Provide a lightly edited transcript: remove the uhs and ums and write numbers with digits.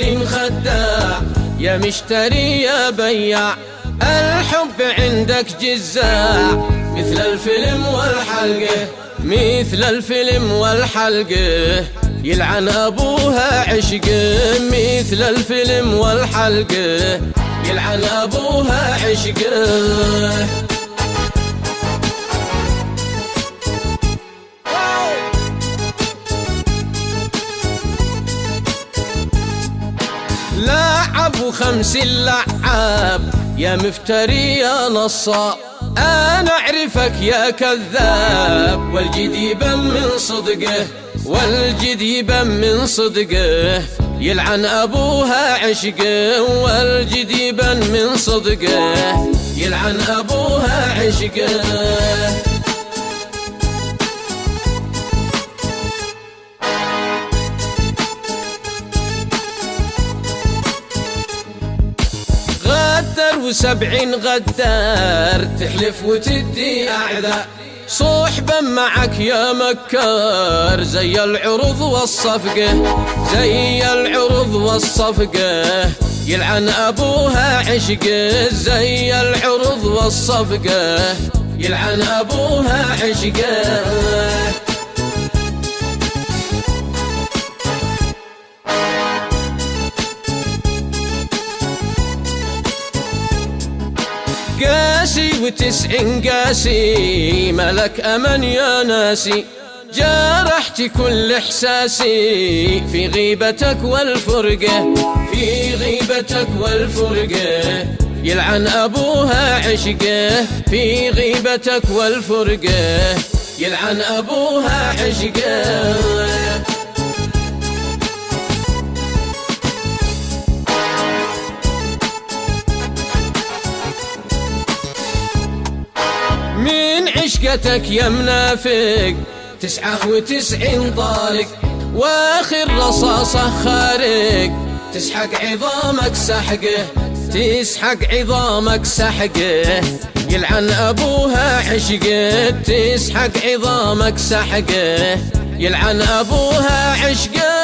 مسكين خداع، يا مشتري يا بياع، الحب عندك جزاع. مثل الفيلم والحلقة، مثل الفيلم والحلقة، يلعن أبوها عشقه. مثل الفيلم والحلقة، يلعن أبوها عشقه. لعب وخمس اللعاب، يا مفتري يا نصاب، أنا أعرفك يا كذاب. والجديبا من صدقه، والجديبا من صدقه، يلعن أبوها عشقه. والجديبا من صدقه، يلعن أبوها عشقه. غدر و70 غدار، تحلف وتدي أعذار، صحبا معك يا مكار، زي العروض والصفقة، زي العروض والصفقة، يلعن أبوها عشقه. زي العروض والصفقة، يلعن أبوها عشقه. قاسي و90 قاسي، ملك أمن يا ناسي، جرحت كل إحساسي في غيبتك والفرقة، في غيبتك والفرقة، يلعن أبوها عشقه. في غيبتك والفرقة، يلعن أبوها عشقه. من عشقتك يا منافق 99 طارق، واخر رصاصة خارق، تسحق عظامك سحقه، تسحق عظامك سحقه، يلعن أبوها عشقه. تسحق عظامك سحقه، يلعن أبوها عشقه.